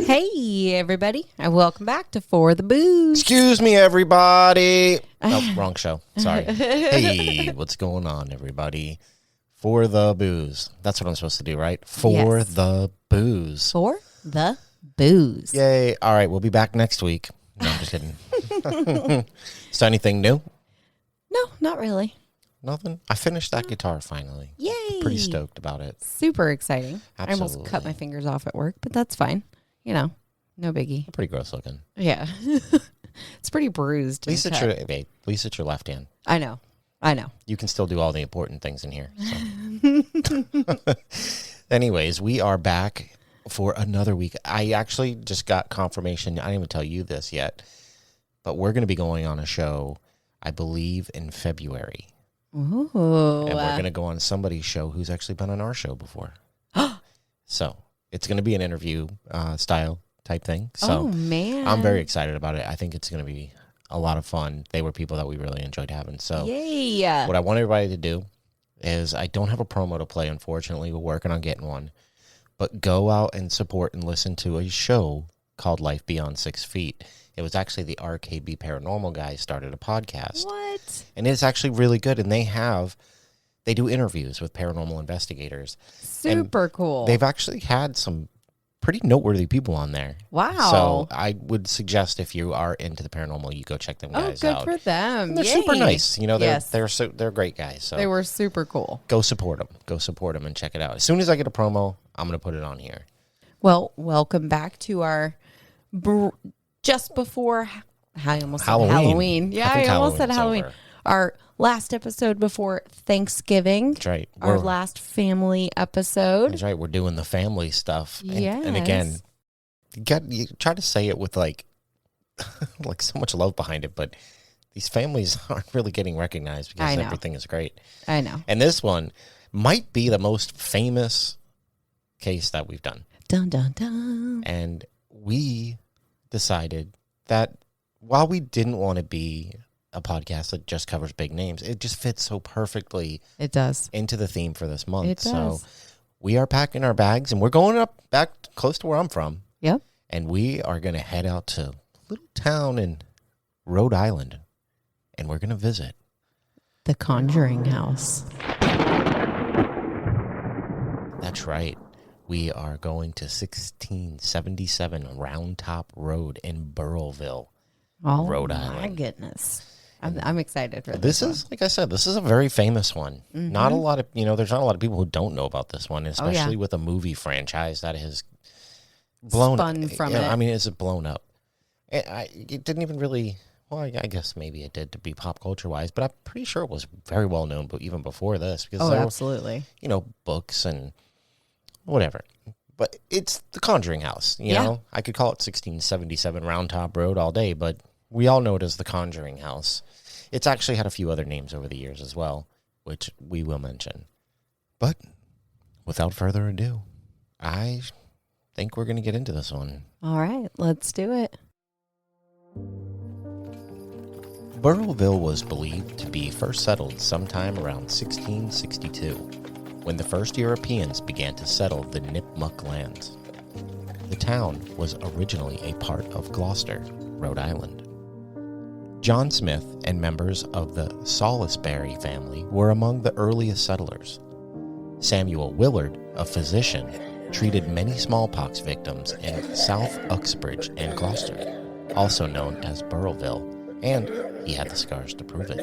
Hey, everybody, and welcome back to For the Booze. Excuse me, everybody. Oh, wrong show. Sorry. Hey, what's going on, everybody? For the Booze. That's what I'm supposed to do, right? For the Booze. For the Booze. Yay. All right, we'll be back next week. No, I'm just kidding. So anything new? No, not really. Nothing? I finished that guitar finally. Yay. Pretty stoked about it. Super exciting. Absolutely. I almost cut my fingers off at work, but that's fine. You know, no biggie. Pretty gross looking. Yeah. It's pretty bruised. At least it's your left hand. I know. You can still do all the important things in here. So. Anyways, we are back for another week. I actually just got confirmation. I didn't even tell you this yet, but we're going to be going on a show, I believe, in February. Ooh. And we're going to go on somebody's show who's actually been on our show before. So it's going to be an interview style type thing. So man. I'm very excited about it. I think it's going to be a lot of fun. They were people that we really enjoyed having. So yay. What I want everybody to do is, I don't have a promo to play, unfortunately. We're working on getting one. But go out and support and listen to a show called Life Beyond 6 Feet. It was actually the RKB Paranormal guys started a podcast. What? And it's actually really good. And they do interviews with paranormal investigators. Super cool. They've actually had some pretty noteworthy people on there. Wow. So I would suggest, if you are into the paranormal, you go check them guys out. Oh, good for them. And they're super nice. You know, they're great guys. So they were super cool. go support them. Go support them and check it out. As soon as I get a promo, I'm going to put it on here. Well, welcome back to our just before I almost said Halloween. Yeah, I almost said Halloween. Over. Our last episode before Thanksgiving. That's right. Our last family episode. That's right. We're doing the family stuff. Yes. And again, you try to say it with like so much love behind it, but these families aren't really getting recognized because everything is great. I know. And this one might be the most famous case that we've done. Dun, dun, dun. And we decided that while we didn't want to be a podcast that just covers big names, it just fits so perfectly. It does. Into the theme for this month. It does. So we are packing our bags and we're going back close to where I'm from. Yep. And we are going to head out to a little town in Rhode Island, and we're going to visit the Conjuring House. That's right. We are going to 1677 Round Top Road in Burrillville, Rhode Island. My goodness. I'm excited for this. This is, like I said, this is a very famous one. Mm-hmm. Not a lot of, there's not a lot of people who don't know about this one, especially with a movie franchise that has spun from it. I mean, is it blown up? It didn't even really, well, I guess maybe it did to be pop culture wise, but I'm pretty sure it was very well known, but even before this. Because absolutely. Were, books and whatever. But it's the Conjuring House, you know? I could call it 1677 Round Top Road all day, but we all know it as the Conjuring House. It's actually had a few other names over the years as well, which we will mention. But without further ado, I think we're going to get into this one. All right, let's do it. Burrillville was believed to be first settled sometime around 1662, when the first Europeans began to settle the Nipmuc lands. The town was originally a part of Gloucester, Rhode Island. John Smith and members of the Salisbury family were among the earliest settlers. Samuel Willard, a physician, treated many smallpox victims in South Uxbridge and Gloucester, also known as Burrillville, and he had the scars to prove it.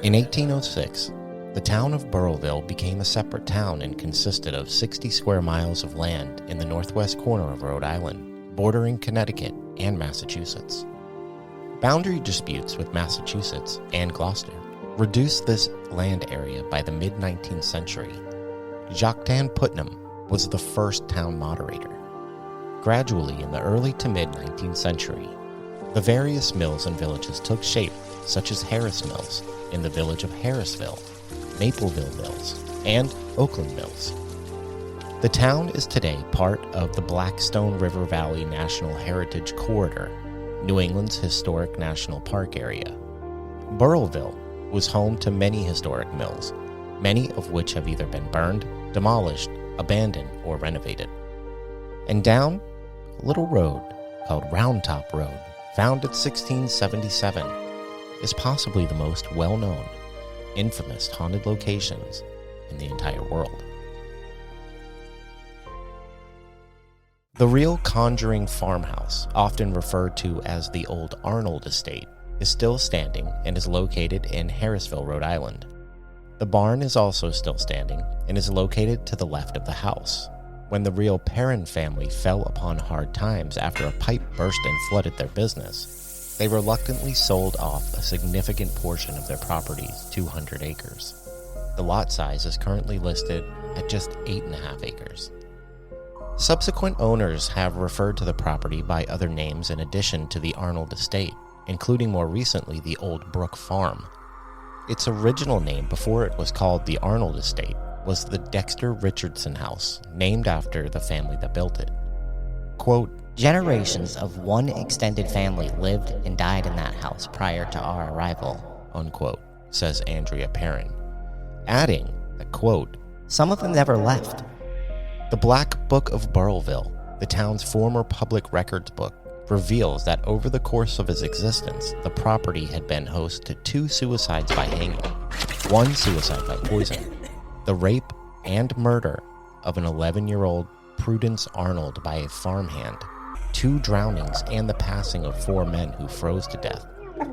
In 1806, the town of Burrillville became a separate town and consisted of 60 square miles of land in the northwest corner of Rhode Island, bordering Connecticut and Massachusetts. Boundary disputes with Massachusetts and Gloucester reduced this land area by the mid-19th century. Jacques Putnam was the first town moderator. Gradually, in the early to mid-19th century, the various mills and villages took shape, such as Harris Mills in the village of Harrisville, Mapleville Mills, and Oakland Mills. The town is today part of the Blackstone River Valley National Heritage Corridor, New England's historic national park area. Burrillville was home to many historic mills, many of which have either been burned, demolished, abandoned, or renovated. And down a little road called Round Top Road, found in 1677, is possibly the most well-known, infamous haunted locations in the entire world. The real Conjuring farmhouse, often referred to as the Old Arnold Estate, is still standing and is located in Harrisville, Rhode Island. The barn is also still standing and is located to the left of the house. When the real Perron family fell upon hard times after a pipe burst and flooded their business, they reluctantly sold off a significant portion of their property's 200 acres. The lot size is currently listed at just 8.5 acres. Subsequent owners have referred to the property by other names in addition to the Arnold Estate, including more recently the Old Brook Farm. Its original name before it was called the Arnold Estate was the Dexter Richardson House, named after the family that built it. Quote, generations of one extended family lived and died in that house prior to our arrival, unquote, says Andrea Perron, adding that, quote, some of them never left. The Black Book of Burrillville, the town's former public records book, reveals that over the course of its existence, the property had been host to 2 suicides by hanging, 1 suicide by poison, the rape and murder of an 11-year-old Prudence Arnold by a farmhand, 2 drownings, and the passing of 4 men who froze to death,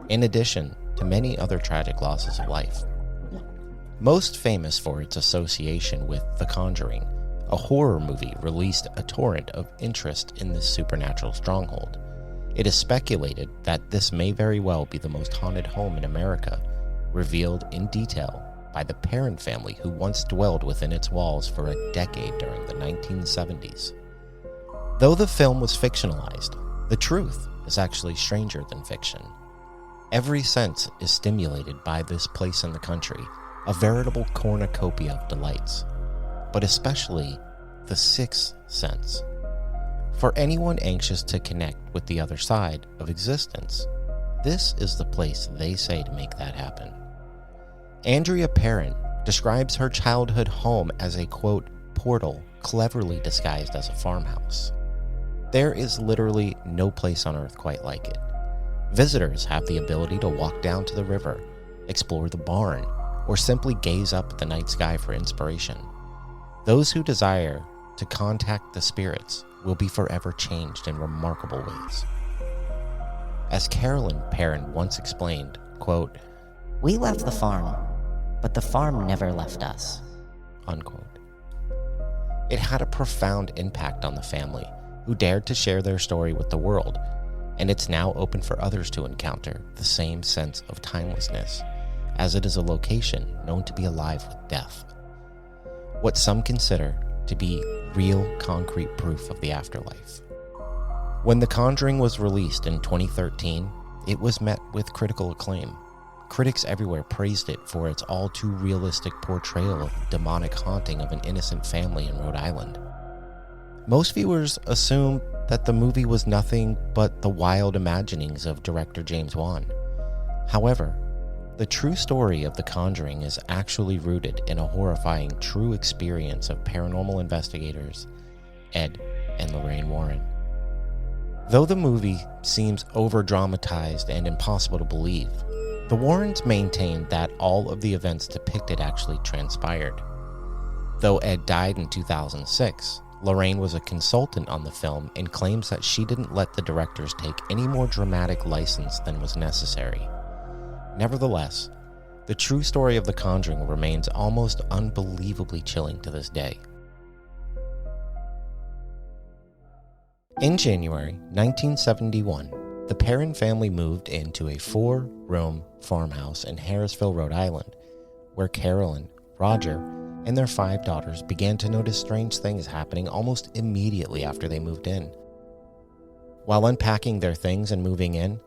in addition to many other tragic losses of life. Most famous for its association with The Conjuring, a horror movie released a torrent of interest in this supernatural stronghold. It is speculated that this may very well be the most haunted home in America, revealed in detail by the Perron family who once dwelled within its walls for a decade during the 1970s. Though the film was fictionalized, the truth is actually stranger than fiction. Every sense is stimulated by this place in the country, a veritable cornucopia of delights, but especially the 6th sense. For anyone anxious to connect with the other side of existence, this is the place they say to make that happen. Andrea Perron describes her childhood home as a, quote, portal cleverly disguised as a farmhouse. There is literally no place on earth quite like it. Visitors have the ability to walk down to the river, explore the barn, or simply gaze up at the night sky for inspiration. Those who desire to contact the spirits will be forever changed in remarkable ways. As Carolyn Perron once explained, quote, we left the farm, but the farm never left us, unquote. It had a profound impact on the family, who dared to share their story with the world, and it's now open for others to encounter the same sense of timelessness, as it is a location known to be alive with death. What some consider to be real concrete proof of the afterlife. When The Conjuring was released in 2013, it was met with critical acclaim. Critics everywhere praised it for its all too realistic portrayal of the demonic haunting of an innocent family in Rhode Island. Most viewers assumed that the movie was nothing but the wild imaginings of director James Wan. However, the true story of The Conjuring is actually rooted in a horrifying true experience of paranormal investigators Ed and Lorraine Warren. Though the movie seems over-dramatized and impossible to believe, the Warrens maintained that all of the events depicted actually transpired. Though Ed died in 2006, Lorraine was a consultant on the film and claims that she didn't let the directors take any more dramatic license than was necessary. Nevertheless, the true story of The Conjuring remains almost unbelievably chilling to this day. In January 1971, the Perron family moved into a 4-room farmhouse in Harrisville, Rhode Island, where Carolyn, Roger, and their 5 daughters began to notice strange things happening almost immediately after they moved in. While unpacking their things and moving in,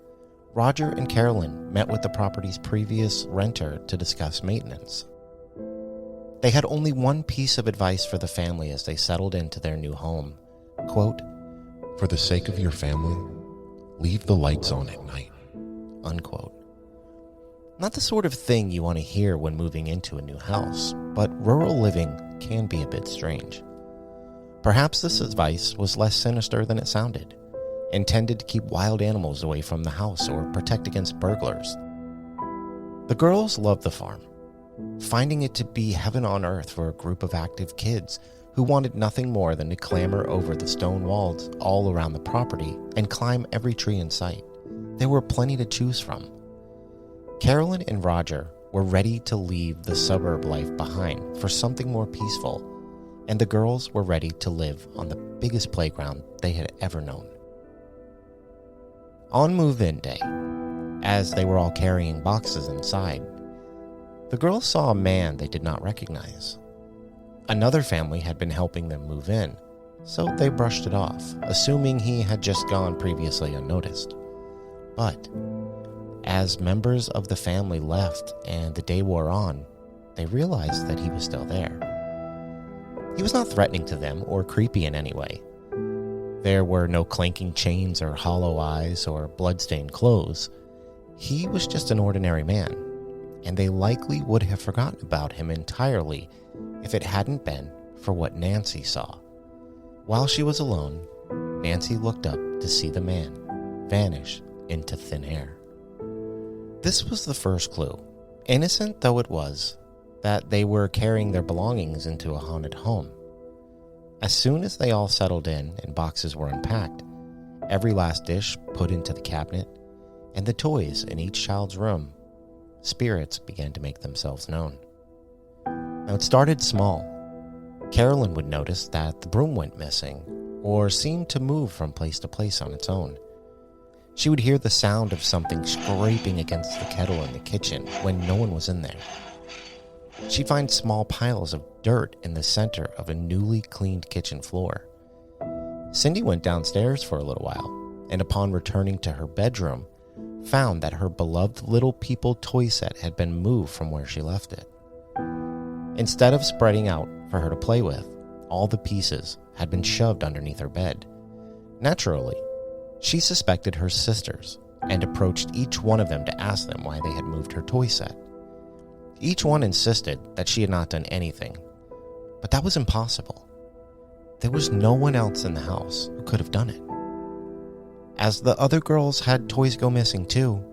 Roger and Carolyn met with the property's previous renter to discuss maintenance. They had only one piece of advice for the family as they settled into their new home. Quote, for the sake of your family, leave the lights on at night. Unquote. Not the sort of thing you want to hear when moving into a new house, but rural living can be a bit strange. Perhaps this advice was less sinister than it sounded, intended to keep wild animals away from the house or protect against burglars. The girls loved the farm, finding it to be heaven on earth for a group of active kids who wanted nothing more than to clamber over the stone walls all around the property and climb every tree in sight. There were plenty to choose from. Carolyn and Roger were ready to leave the suburb life behind for something more peaceful, and the girls were ready to live on the biggest playground they had ever known. On move-in day, as they were all carrying boxes inside, the girls saw a man they did not recognize. Another family had been helping them move in, so they brushed it off, assuming he had just gone previously unnoticed. But as members of the family left and the day wore on, they realized that he was still there. He was not threatening to them or creepy in any way. There were no clanking chains or hollow eyes or bloodstained clothes. He was just an ordinary man, and they likely would have forgotten about him entirely if it hadn't been for what Nancy saw. While she was alone, Nancy looked up to see the man vanish into thin air. This was the first clue, innocent though it was, that they were carrying their belongings into a haunted home. As soon as they all settled in and boxes were unpacked, every last dish put into the cabinet, and the toys in each child's room, spirits began to make themselves known. Now it started small. Carolyn would notice that the broom went missing or seemed to move from place to place on its own. She would hear the sound of something scraping against the kettle in the kitchen when no one was in there. She'd find small piles of dirt in the center of a newly cleaned kitchen floor. Cindy went downstairs for a little while, and upon returning to her bedroom, found that her beloved Little People toy set had been moved from where she left it. Instead of spreading out for her to play with, all the pieces had been shoved underneath her bed. Naturally, she suspected her sisters and approached each one of them to ask them why they had moved her toy set. Each one insisted that she had not done anything, but that was impossible. There was no one else in the house who could have done it. As the other girls had toys go missing too,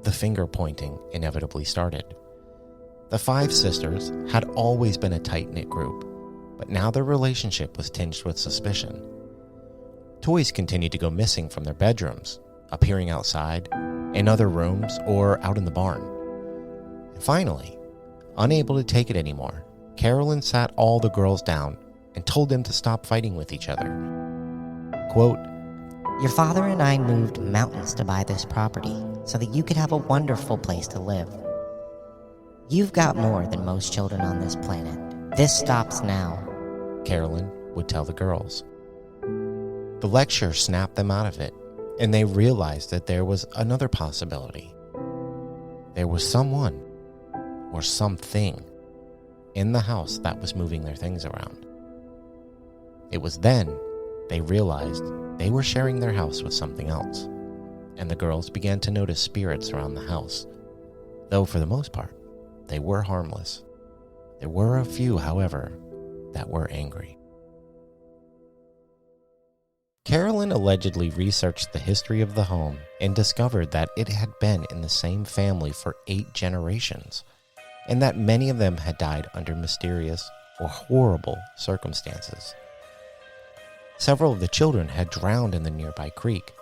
the finger pointing inevitably started. The 5 sisters had always been a tight-knit group, but now their relationship was tinged with suspicion. Toys continued to go missing from their bedrooms, appearing outside, in other rooms, or out in the barn. And finally, unable to take it anymore, Carolyn sat all the girls down and told them to stop fighting with each other. Quote, "Your father and I moved mountains to buy this property so that you could have a wonderful place to live. You've got more than most children on this planet. This stops now," Carolyn would tell the girls. The lecture snapped them out of it, and they realized that there was another possibility. There was someone, or something, in the house that was moving their things around. It was then they realized they were sharing their house with something else, and the girls began to notice spirits around the house, though for the most part, they were harmless. There were a few, however, that were angry. Carolyn allegedly researched the history of the home and discovered that it had been in the same family for 8 generations, and that many of them had died under mysterious or horrible circumstances. Several of the children had drowned in the nearby creek.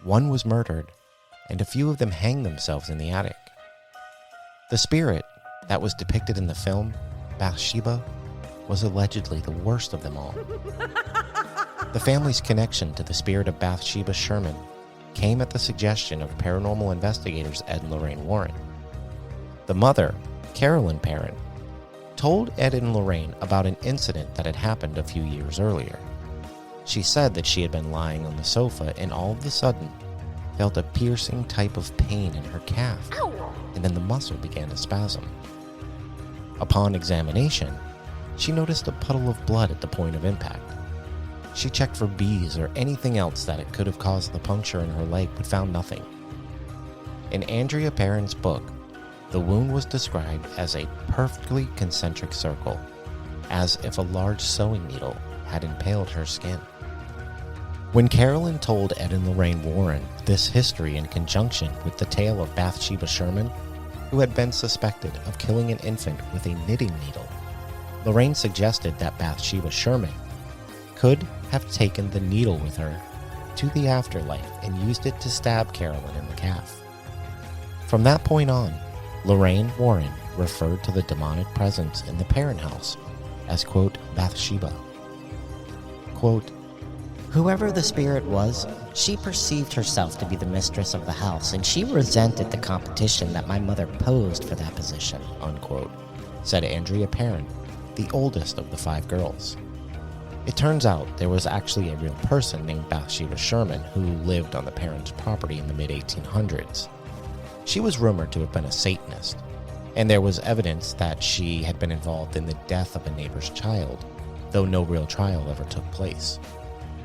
One was murdered, and a few of them hanged themselves in the attic. The spirit that was depicted in the film, Bathsheba, was allegedly the worst of them all. The family's connection to the spirit of Bathsheba Sherman came at the suggestion of paranormal investigators Ed and Lorraine Warren. The mother, Carolyn Perron, told Ed and Lorraine about an incident that had happened a few years earlier. She said that she had been lying on the sofa and all of a sudden felt a piercing type of pain in her calf, and then the muscle began to spasm. Upon examination, she noticed a puddle of blood at the point of impact. She checked for bees or anything else that it could have caused the puncture in her leg, but found nothing. In Andrea Perron's book, the wound was described as a perfectly concentric circle, as if a large sewing needle had impaled her skin. When Carolyn told Ed and Lorraine Warren this history in conjunction with the tale of Bathsheba Sherman, who had been suspected of killing an infant with a knitting needle, Lorraine suggested that Bathsheba Sherman could have taken the needle with her to the afterlife and used it to stab Carolyn in the calf. From that point on, Lorraine Warren referred to the demonic presence in the Perron house as, quote, Bathsheba. Quote, whoever the spirit was, she perceived herself to be the mistress of the house, and she resented the competition that my mother posed for that position, unquote, said Andrea Perron, the oldest of the 5 girls. It turns out there was actually a real person named Bathsheba Sherman who lived on the Perron's property in the mid-1800s. She was rumored to have been a Satanist, and there was evidence that she had been involved in the death of a neighbor's child, though no real trial ever took place.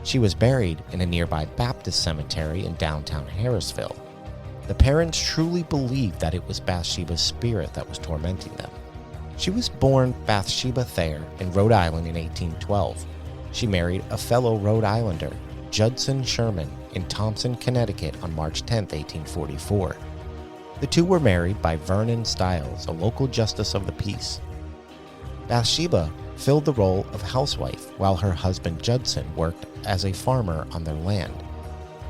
She was buried in a nearby Baptist cemetery in downtown Harrisville. The parents truly believed that it was Bathsheba's spirit that was tormenting them. She was born Bathsheba Thayer in Rhode Island in 1812. She married a fellow Rhode Islander, Judson Sherman, in Thompson, Connecticut on March 10, 1844. The two were married by Vernon Stiles, a local justice of the peace. Bathsheba filled the role of housewife while her husband Judson worked as a farmer on their land.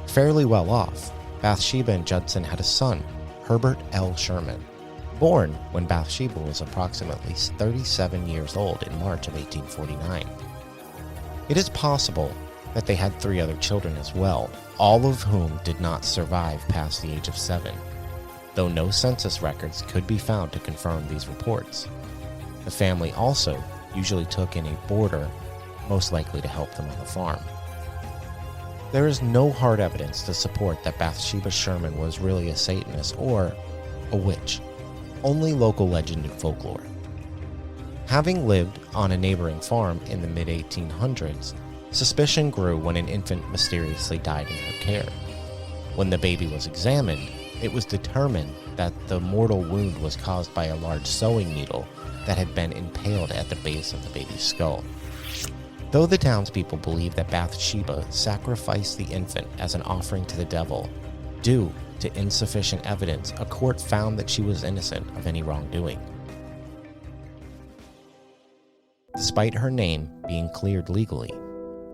Fairly well off, Bathsheba and Judson had a son, Herbert L. Sherman, born when Bathsheba was approximately 37 years old in March of 1849. It is possible that they had 3 other children as well, all of whom did not survive past the age of 7, though no census records could be found to confirm these reports. The family also usually took in a boarder, most likely to help them on the farm. There is no hard evidence to support that Bathsheba Sherman was really a Satanist or a witch, only local legend and folklore. Having lived on a neighboring farm in the mid-1800s, suspicion grew when an infant mysteriously died in her care. When the baby was examined, it was determined that the mortal wound was caused by a large sewing needle that had been impaled at the base of the baby's skull. Though the townspeople believed that Bathsheba sacrificed the infant as an offering to the devil, due to insufficient evidence, a court found that she was innocent of any wrongdoing. Despite her name being cleared legally,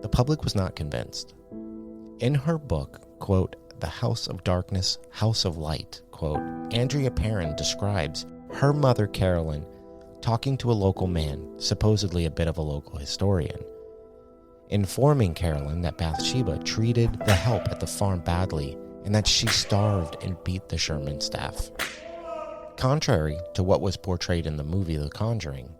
the public was not convinced. In her book, quote, The House of Darkness, House of Light, quote, Andrea Perron describes her mother Carolyn talking to a local man, supposedly a bit of a local historian, informing Carolyn that Bathsheba treated the help at the farm badly and that she starved and beat the Sherman staff. Contrary to what was portrayed in the movie The Conjuring,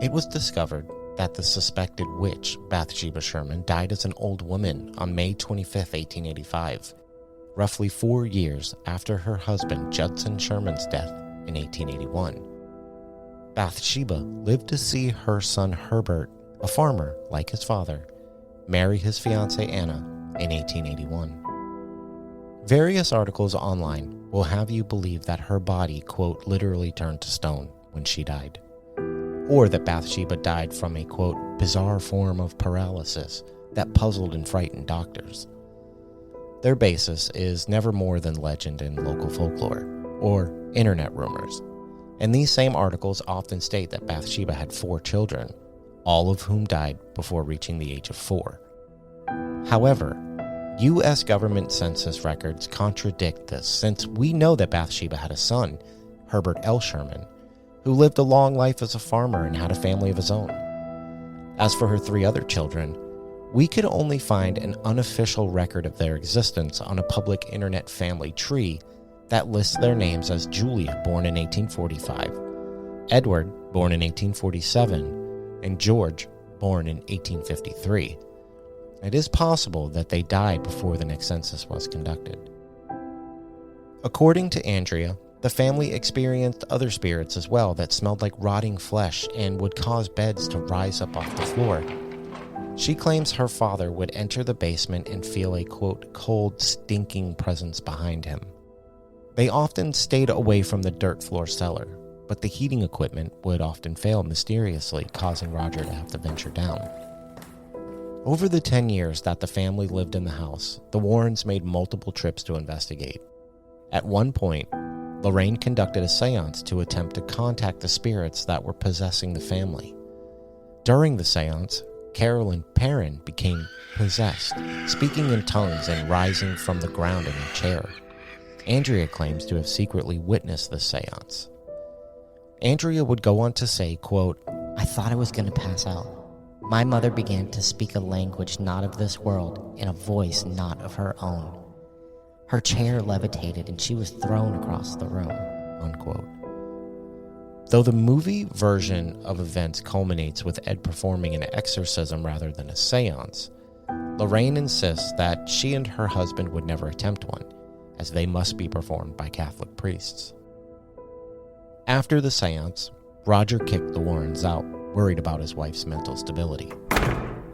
it was discovered that the suspected witch, Bathsheba Sherman, died as an old woman on May 25, 1885, roughly 4 years after her husband Judson Sherman's death in 1881. Bathsheba lived to see her son Herbert, a farmer like his father, marry his fiancée Anna in 1881. Various articles online will have you believe that her body, quote, literally turned to stone when she died, or that Bathsheba died from a, quote, bizarre form of paralysis that puzzled and frightened doctors. Their basis is never more than legend and local folklore, or internet rumors, and these same articles often state that Bathsheba had 4 children, all of whom died before reaching the age of 4. However, U.S. government census records contradict this, since we know that Bathsheba had a son, Herbert L. Sherman, who lived a long life as a farmer and had a family of his own. As for her 3 other children, we could only find an unofficial record of their existence on a public internet family tree that lists their names as Julia, born in 1845, Edward, born in 1847, and George, born in 1853. It is possible that they died before the next census was conducted. According to Andrea, the family experienced other spirits as well that smelled like rotting flesh and would cause beds to rise up off the floor. She claims her father would enter the basement and feel a, quote, cold, stinking presence behind him. They often stayed away from the dirt floor cellar, but the heating equipment would often fail mysteriously, causing Roger to have to venture down. Over the 10 years that the family lived in the house, the Warrens made multiple trips to investigate. At one point, Lorraine conducted a seance to attempt to contact the spirits that were possessing the family. During the seance, Carolyn Perron became possessed, speaking in tongues and rising from the ground in her chair. Andrea claims to have secretly witnessed the seance. Andrea would go on to say, quote, I thought I was going to pass out. My mother began to speak a language not of this world in a voice not of her own. Her chair levitated and she was thrown across the room. Unquote. Though the movie version of events culminates with Ed performing an exorcism rather than a seance, Lorraine insists that she and her husband would never attempt one, as they must be performed by Catholic priests. After the seance, Roger kicked the Warrens out, worried about his wife's mental stability.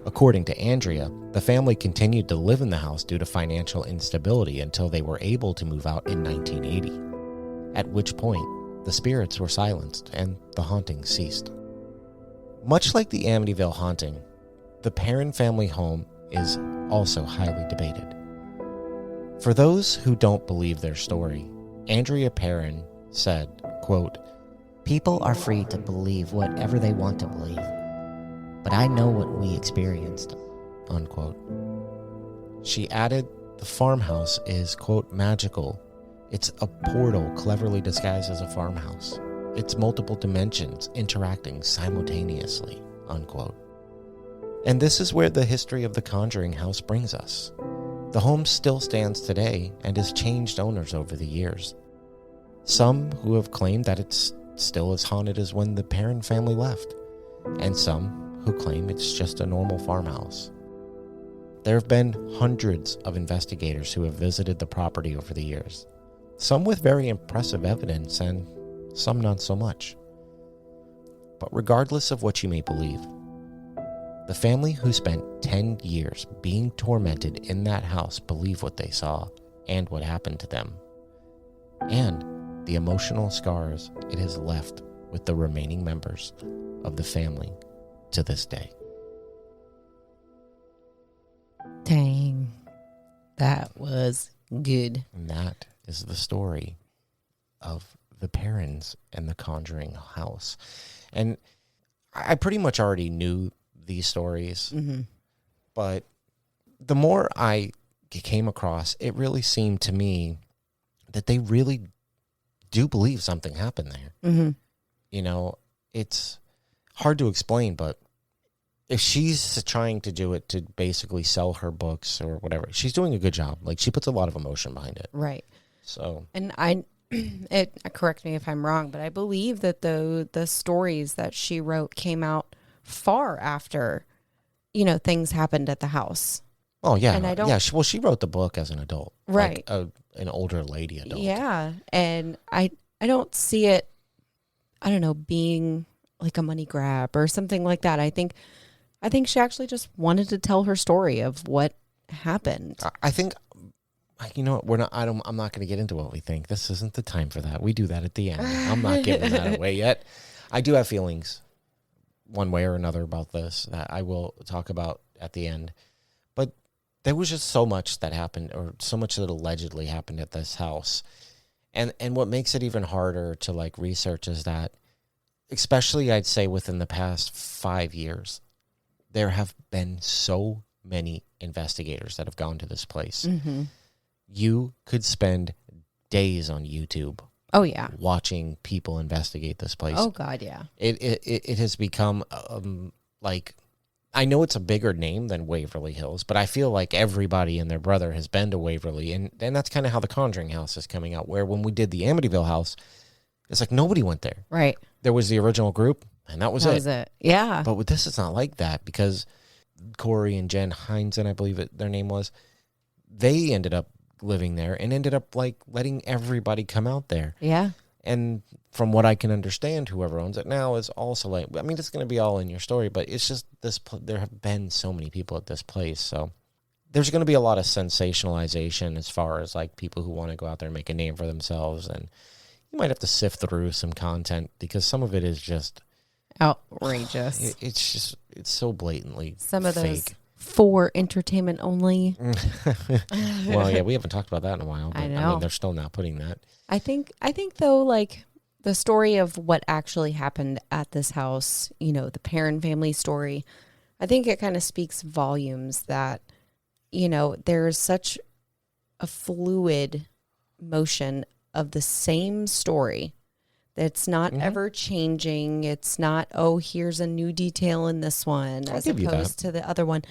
According to Andrea, the family continued to live in the house due to financial instability until they were able to move out in 1980, at which point the spirits were silenced and the haunting ceased. Much like the Amityville haunting, the Perron family home is also highly debated. For those who don't believe their story, Andrea Perron said, quote, People are free to believe whatever they want to believe, but I know what we experienced. Unquote. She added, the farmhouse is, quote, magical. It's a portal cleverly disguised as a farmhouse. It's multiple dimensions interacting simultaneously, unquote. And this is where the history of the Conjuring House brings us. The home still stands today and has changed owners over the years. Some who have claimed that it's still as haunted as when the Perron family left, and some who claim it's just a normal farmhouse. There have been hundreds of investigators who have visited the property over the years, some with very impressive evidence and some not so much. But regardless of what you may believe, the family who spent 10 years being tormented in that house believe what they saw and what happened to them, and the emotional scars it has left with the remaining members of the family to this day. Dang. That was good. And that is the story of the Perrons and the Conjuring House. And I pretty much already knew these stories, but the more I came across, it really seemed to me that they really do believe something happened there. You know, it's hard to explain, but if she's trying to do it to basically sell her books or whatever, she's doing a good job. Like, she puts a lot of emotion behind it. Right. So, and correct me if I'm wrong, but I believe that the stories that she wrote came out far after, things happened at the house. Oh yeah. And I don't, she wrote the book as an adult. Right. Like an older lady adult. Yeah. And I don't see it, I don't know, being like a money grab or something like that. I think she actually just wanted to tell her story of what happened. I think, I'm not going to get into what we think. This isn't the time for that. We do that at the end. I'm not giving that away yet. I do have feelings one way or another about this that I will talk about at the end. But there was just so much that happened, or so much that allegedly happened at this house. And what makes it even harder to research is that, especially I'd say within the past 5 years, there have been so many investigators that have gone to this place. You could spend days on YouTube. Oh yeah, watching people investigate this place. Oh God, yeah. It has become I know it's a bigger name than Waverly Hills, but I feel like everybody and their brother has been to Waverly, and that's kind of how the Conjuring House is coming out. Where when we did the Amityville house, it's like nobody went there. Right. There was the original group, and that was it. Yeah. But with this, it's not like that, because Corey and Jen Heinzen, I believe their name was, they ended up living there and ended up letting everybody come out there. Yeah. And from what I can understand, whoever owns it now is also it's going to be all in your story, but it's just there have been so many people at this place. So there's going to be a lot of sensationalization as far as like people who want to go out there and make a name for themselves. And you might have to sift through some content because some of it is just outrageous. It's so blatantly some of fake. Those for entertainment only. Well, yeah, we haven't talked about that in a while. But, I know. I mean, they're still not putting that. I think though, like the story of what actually happened at this house, you know, the Perron family story, I think it kind of speaks volumes that, you know, there's such a fluid motion of the same story that's not ever changing. It's not, oh, here's a new detail in this one as opposed to the other one.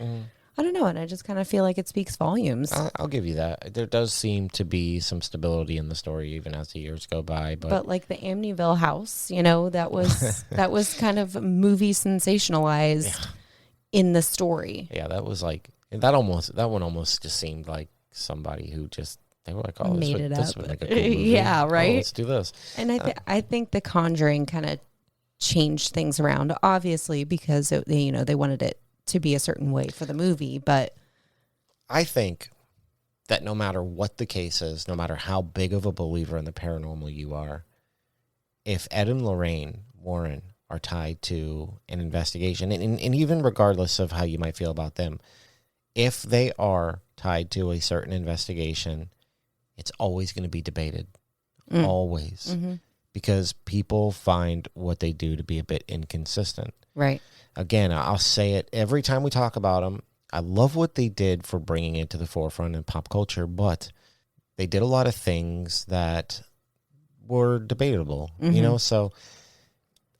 I don't know. And I just kind of feel like it speaks volumes. I'll give you that. There does seem to be some stability in the story even as the years go by. But like the Amityville house, you know, that was kind of movie sensationalized in the story. Yeah, that was like, that one almost just seemed like somebody who just, they were like, oh, this would make a cool movie. Yeah, right? Oh, let's do this. And I think The Conjuring kind of changed things around, obviously, because they wanted it to be a certain way for the movie. But I think that no matter what the case is, no matter how big of a believer in the paranormal you are, if Ed and Lorraine Warren are tied to an investigation, and even regardless of how you might feel about them, if they are tied to a certain investigation, it's always going to be debated. Always. Mm-hmm. Because people find what they do to be a bit inconsistent. Right. Again, I'll say it every time we talk about them. I love what they did for bringing it to the forefront in pop culture, but they did a lot of things that were debatable, you know? So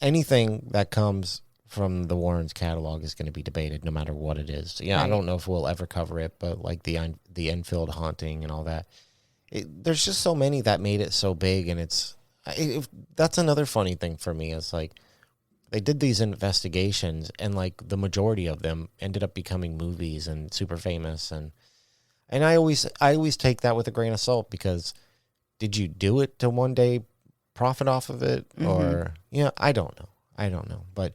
anything that comes from the Warrens catalog is going to be debated no matter what it is. Yeah, right. I don't know if we'll ever cover it, but like the Enfield haunting and all that. There's just so many that made it so big, and that's another funny thing for me is like they did these investigations, and like the majority of them ended up becoming movies and super famous, and I always take that with a grain of salt, because did you do it to one day profit off of it, or I don't know, but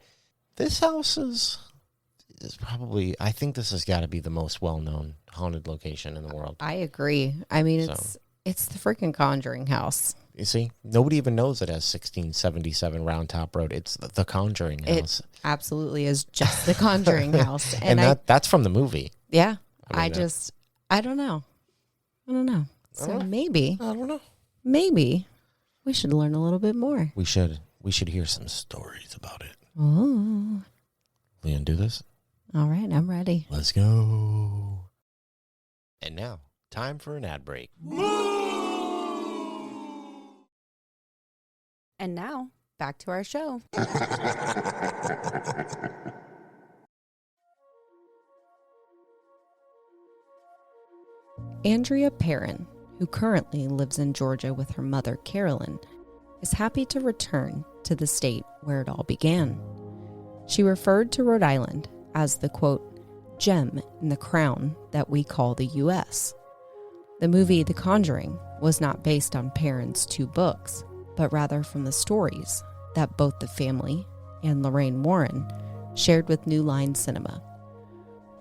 this house is probably, I think this has got to be the most well-known haunted location in the world. I agree. I mean, it's the freaking Conjuring House. You see, nobody even knows it as 1677 Round Top Road. It's the Conjuring House. It absolutely is just the Conjuring House. And that's from the movie. Yeah. I don't know. So maybe. I don't know. Maybe we should learn a little bit more. We should hear some stories about it. Oh. We gonna do this? All right, I'm ready. Let's go. And now, time for an ad break. And now, back to our show. Andrea Perron, who currently lives in Georgia with her mother, Carolyn, is happy to return to the state where it all began. She referred to Rhode Island as the, quote, gem in the crown that we call the U.S. The movie The Conjuring was not based on Perron's 2 books, but rather from the stories that both the family and Lorraine Warren shared with New Line Cinema.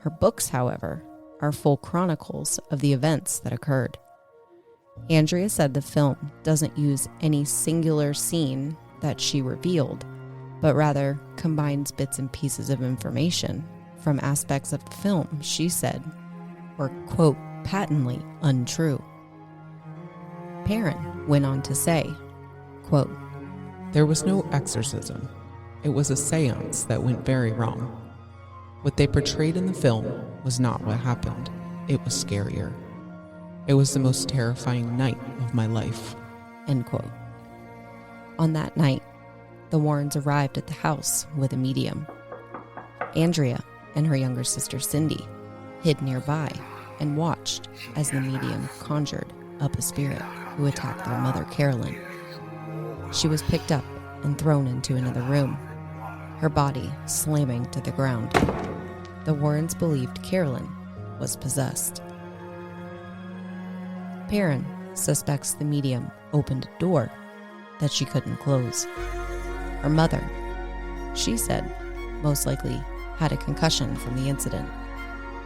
Her books, however, are full chronicles of the events that occurred. Andrea said the film doesn't use any singular scene that she revealed, but rather combines bits and pieces of information from aspects of the film she said were, quote, patently untrue. Perron went on to say, quote, there was no exorcism. It was a seance that went very wrong. What they portrayed in the film was not what happened. It was scarier. It was the most terrifying night of my life. End quote. On that night, the Warrens arrived at the house with a medium. Andrea and her younger sister Cindy hid nearby and watched as the medium conjured up a spirit who attacked their mother, Carolyn. She was picked up and thrown into another room, her body slamming to the ground. The Warrens believed Carolyn was possessed. Perron suspects the medium opened a door that she couldn't close. Her mother, she said, most likely had a concussion from the incident.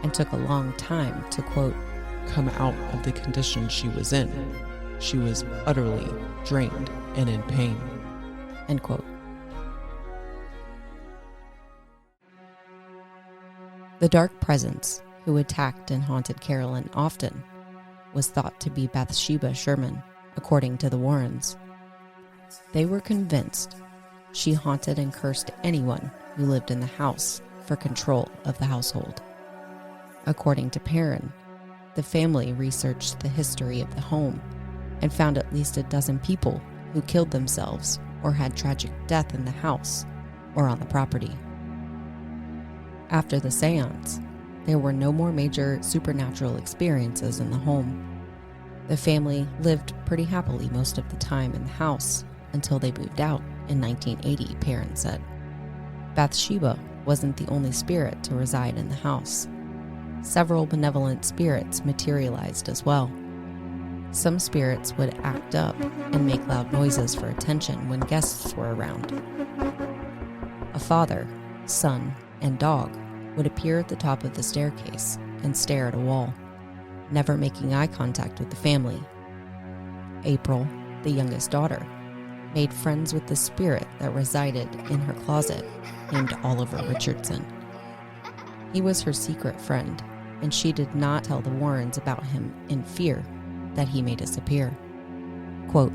and took a long time to, quote, come out of the condition she was in. She was utterly drained and in pain. end quote. The dark presence who attacked and haunted Carolyn often was thought to be Bathsheba Sherman, according to the Warrens. They were convinced she haunted and cursed anyone who lived in the house for control of the household. According to Perron, the family researched the history of the home and found at least a dozen people who killed themselves or had tragic death in the house or on the property. After the seance, there were no more major supernatural experiences in the home. The family lived pretty happily most of the time in the house until they moved out in 1980, Perron said. Bathsheba wasn't the only spirit to reside in the house. Several benevolent spirits materialized as well. Some spirits would act up and make loud noises for attention when guests were around. A father, son, and dog would appear at the top of the staircase and stare at a wall, never making eye contact with the family. April, the youngest daughter, made friends with the spirit that resided in her closet named Oliver Richardson. He was her secret friend, and she did not tell the Warrens about him in fear that he may disappear. Quote,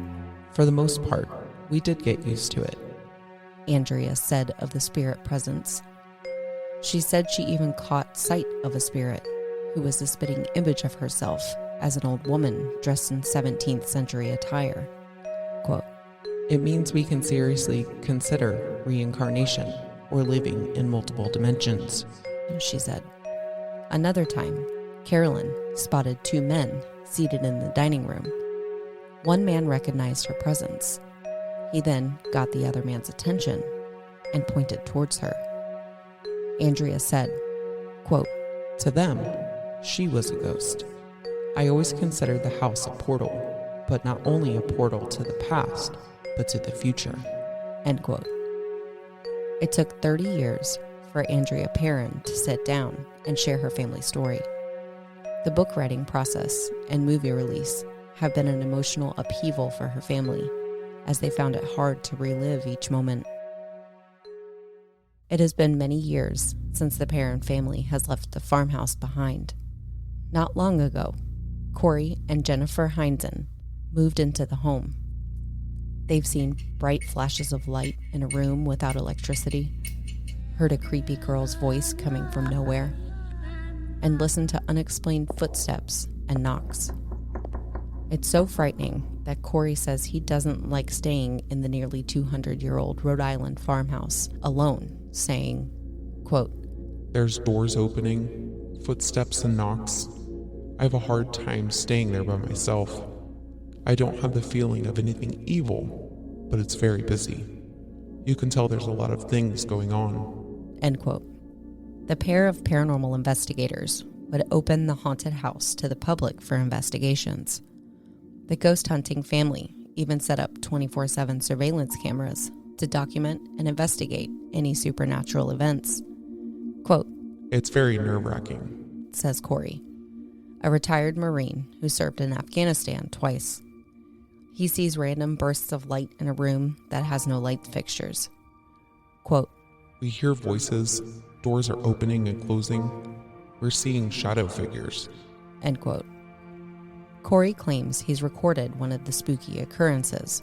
for the most part, we did get used to it, Andrea said of the spirit presence. She said she even caught sight of a spirit who was the spitting image of herself as an old woman dressed in 17th century attire. Quote, it means we can seriously consider reincarnation or living in multiple dimensions, she said. Another time, Carolyn spotted two men seated in the dining room. One man recognized her presence. He then got the other man's attention and pointed towards her. Andrea said, quote, to them, she was a ghost. I always considered the house a portal, but not only a portal to the past, but to the future. End quote. It took 30 years for Andrea Perron to sit down and share her family story. The book writing process and movie release have been an emotional upheaval for her family, as they found it hard to relive each moment. It has been many years since the Perron family has left the farmhouse behind. Not long ago, Corey and Jennifer Heinzen moved into the home. They've seen bright flashes of light in a room without electricity, heard a creepy girl's voice coming from nowhere, and listened to unexplained footsteps and knocks. It's so frightening that Corey says he doesn't like staying in the nearly 200-year-old Rhode Island farmhouse alone, saying, quote, there's doors opening, footsteps and knocks. I have a hard time staying there by myself. I don't have the feeling of anything evil, but it's very busy. You can tell there's a lot of things going on. End quote. The pair of paranormal investigators would open the haunted house to the public for investigations. The ghost hunting family even set up 24/7 surveillance cameras to document and investigate any supernatural events. Quote, it's very nerve-wracking, says Corey, a retired Marine who served in Afghanistan twice. He sees random bursts of light in a room that has no light fixtures. Quote, we hear voices, doors are opening and closing. We're seeing shadow figures. End quote. Corey claims he's recorded one of the spooky occurrences.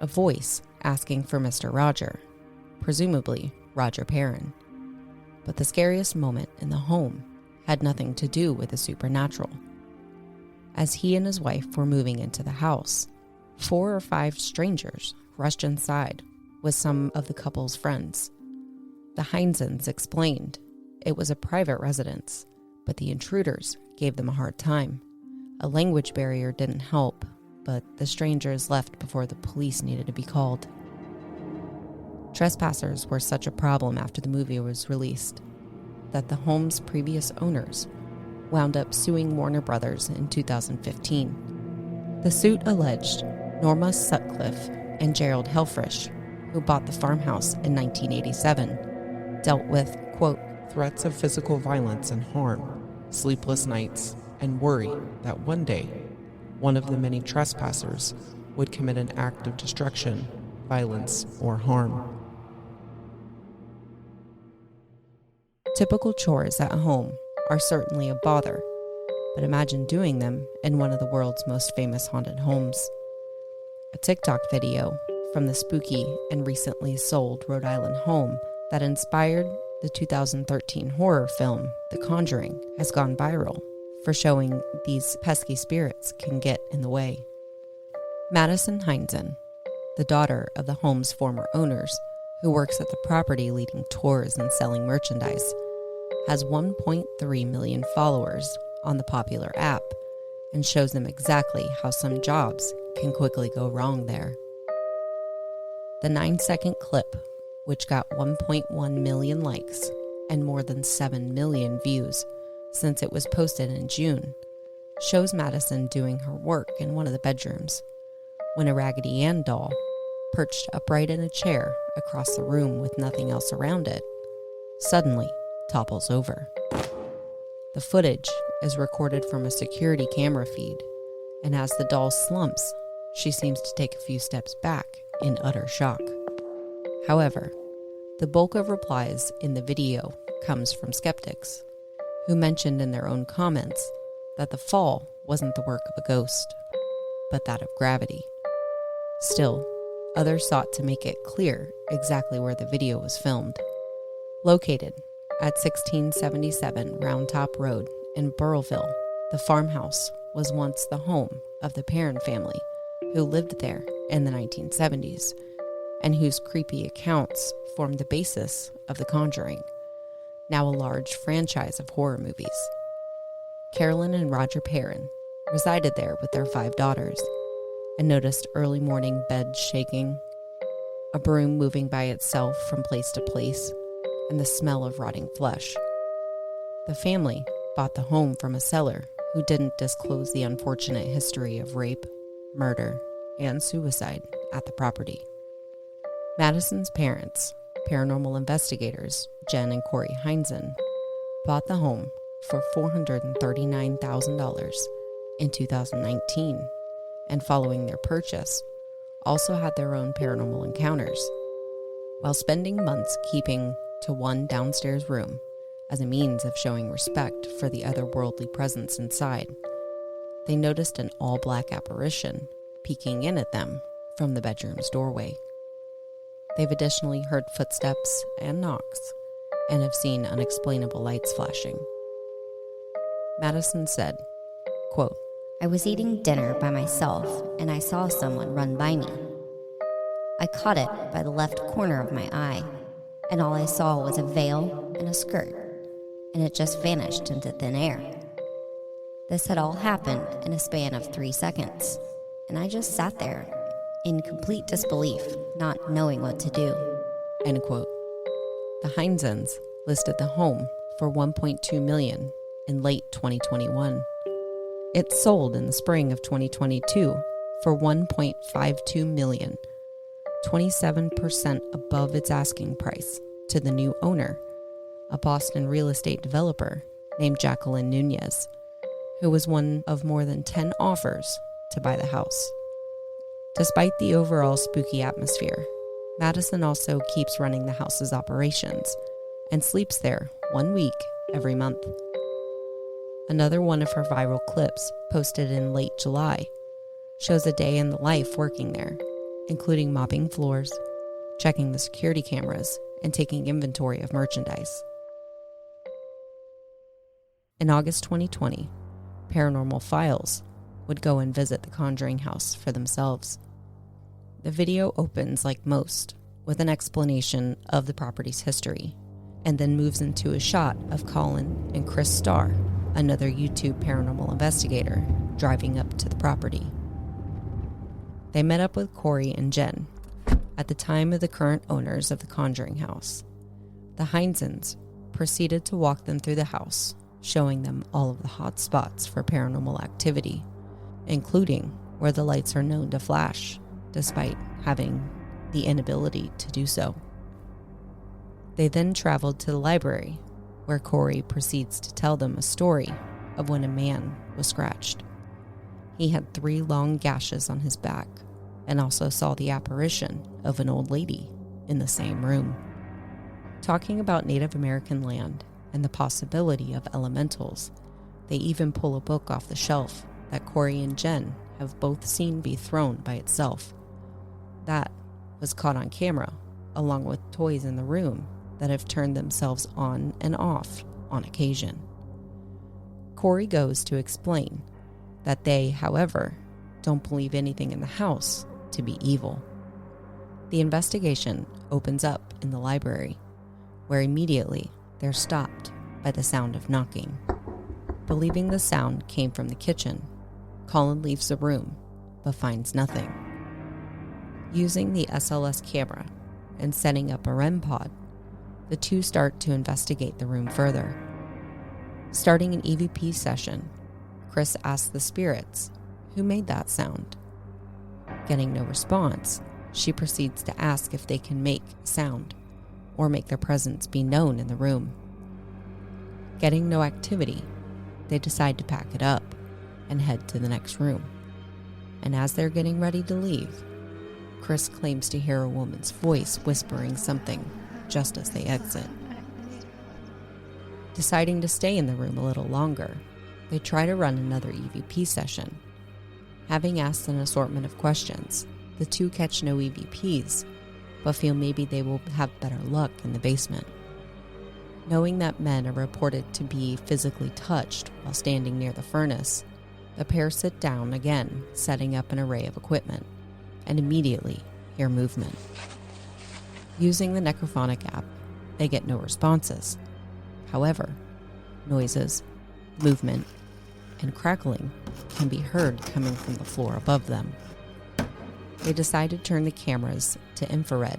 A voice asking for Mr. Roger, presumably Roger Perron. But the scariest moment in the home had nothing to do with the supernatural. As he and his wife were moving into the house, 4 or 5 strangers rushed inside with some of the couple's friends. The Heinzens explained it was a private residence, but the intruders gave them a hard time. A language barrier didn't help, but the strangers left before the police needed to be called. Trespassers were such a problem after the movie was released that the home's previous owners wound up suing Warner Brothers in 2015. The suit alleged Norma Sutcliffe and Gerald Helfrich, who bought the farmhouse in 1987, dealt with, quote, threats of physical violence and harm, sleepless nights, and worry that one day one of the many trespassers would commit an act of destruction, violence, or harm. Typical chores at home are certainly a bother, but imagine doing them in one of the world's most famous haunted homes. A TikTok video from the spooky and recently sold Rhode Island home that inspired the 2013 horror film The Conjuring has gone viral for showing these pesky spirits can get in the way. Madison Heinzen, the daughter of the home's former owners, who works at the property leading tours and selling merchandise, has 1.3 million followers on the popular app and shows them exactly how some jobs can quickly go wrong there. The 9-second clip, which got 1.1 million likes and more than 7 million views since it was posted in June, shows Madison doing her work in one of the bedrooms when a Raggedy Ann doll, perched upright in a chair across the room with nothing else around it, suddenly topples over. The footage is recorded from a security camera feed, and as the doll slumps, she seems to take a few steps back in utter shock. However, the bulk of replies in the video comes from skeptics, who mentioned in their own comments that the fall wasn't the work of a ghost, but that of gravity. Still, others sought to make it clear exactly where the video was filmed. Located at 1677 Round Top Road in Burrillville, the farmhouse was once the home of the Perron family, who lived there in the 1970s, and whose creepy accounts formed the basis of The Conjuring, now a large franchise of horror movies. Carolyn and Roger Perron resided there with their 5 daughters and noticed early morning beds shaking, a broom moving by itself from place to place, and the smell of rotting flesh. The family bought the home from a seller who didn't disclose the unfortunate history of rape, murder, and suicide at the property. Madison's parents, paranormal investigators Jen and Corey Heinzen, bought the home for $439,000 in 2019, and following their purchase, also had their own paranormal encounters. While spending months keeping to one downstairs room as a means of showing respect for the otherworldly presence inside, they noticed an all-black apparition peeking in at them from the bedroom's doorway. They've additionally heard footsteps and knocks and have seen unexplainable lights flashing. Madison said, quote, I was eating dinner by myself and I saw someone run by me. I caught it by the left corner of my eye, and all I saw was a veil and a skirt, and it just vanished into thin air. This had all happened in a span of 3 seconds, and I just sat there in complete disbelief, not knowing what to do. End quote. The Heinzens listed the home for $1.2 million in late 2021. It sold in the spring of 2022 for $1.52 million, 27% above its asking price, to the new owner, a Boston real estate developer named Jacqueline Nunez, who was one of more than 10 offers to buy the house. Despite the overall spooky atmosphere, Madison also keeps running the house's operations and sleeps there 1 week every month. Another one of her viral clips, posted in late July, shows a day in the life working there, including mopping floors, checking the security cameras, and taking inventory of merchandise. In August 2020, Paranormal Files would go and visit the Conjuring House for themselves. The video opens like most, with an explanation of the property's history, and then moves into a shot of Colin and Chris Starr, another YouTube paranormal investigator, driving up to the property. They met up with Corey and Jen at the time of the current owners of the Conjuring House. The Heinzens proceeded to walk them through the house, showing them all of the hot spots for paranormal activity, including where the lights are known to flash, despite having the inability to do so. They then traveled to the library, where Corey proceeds to tell them a story of when a man was scratched. He had 3 long gashes on his back and also saw the apparition of an old lady in the same room. Talking about Native American land and the possibility of elementals, they even pull a book off the shelf that Corey and Jen have both seen be thrown by itself. That was caught on camera, along with toys in the room that have turned themselves on and off on occasion. Corey goes to explain that they, however, don't believe anything in the house to be evil. The investigation opens up in the library, where immediately they're stopped by the sound of knocking. Believing the sound came from the kitchen, Colin leaves the room, but finds nothing. Using the SLS camera and setting up a REM pod, the two start to investigate the room further. Starting an EVP session, Chris asks the spirits who made that sound. Getting no response, she proceeds to ask if they can make sound or make their presence be known in the room. Getting no activity, they decide to pack it up and head to the next room. And as they're getting ready to leave, Chris claims to hear a woman's voice whispering something just as they exit. Deciding to stay in the room a little longer, they try to run another EVP session. Having asked an assortment of questions, the two catch no EVPs, but feel maybe they will have better luck in the basement. Knowing that men are reported to be physically touched while standing near the furnace, the pair sit down again, setting up an array of equipment, and immediately hear movement. Using the necrophonic app, they get no responses. However, noises, movement, and crackling can be heard coming from the floor above them. They decide to turn the cameras to infrared,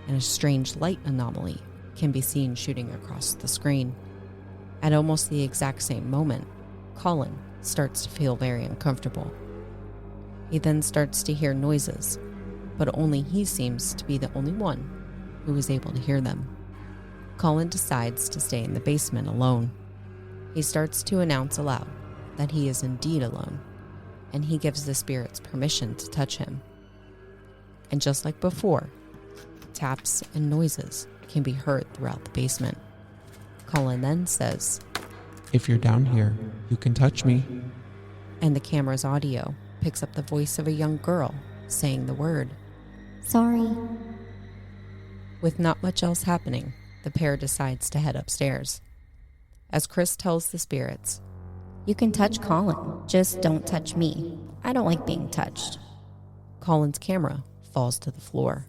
and a strange light anomaly can be seen shooting across the screen. At almost the exact same moment, Colin starts to feel very uncomfortable. He then starts to hear noises, but only he seems to be the only one who is able to hear them. Colin decides to stay in the basement alone. He starts to announce aloud that he is indeed alone, and he gives the spirits permission to touch him. And just like before, taps and noises can be heard throughout the basement. Colin then says, "If you're down here, you can touch me." and the camera's audio picks up the voice of a young girl saying the word. Sorry. With not much else happening, the pair decides to head upstairs. As Chris tells the spirits, You can touch Colin, just don't touch me. I don't like being touched. Colin's camera falls to the floor,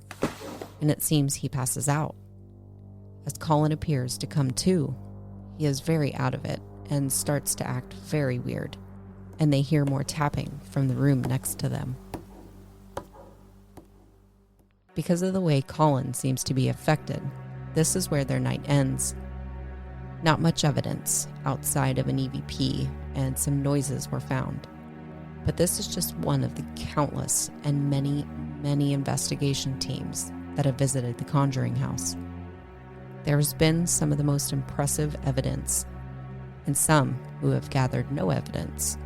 and it seems he passes out. As Colin appears to come to, he is very out of it and starts to act very weird, and they hear more tapping from the room next to them. Because of the way Colin seems to be affected, this is where their night ends. Not much evidence outside of an EVP and some noises were found. But this is just one of the countless and many, many investigation teams that have visited the Conjuring House. There's been some of the most impressive evidence, and some who have gathered no evidence.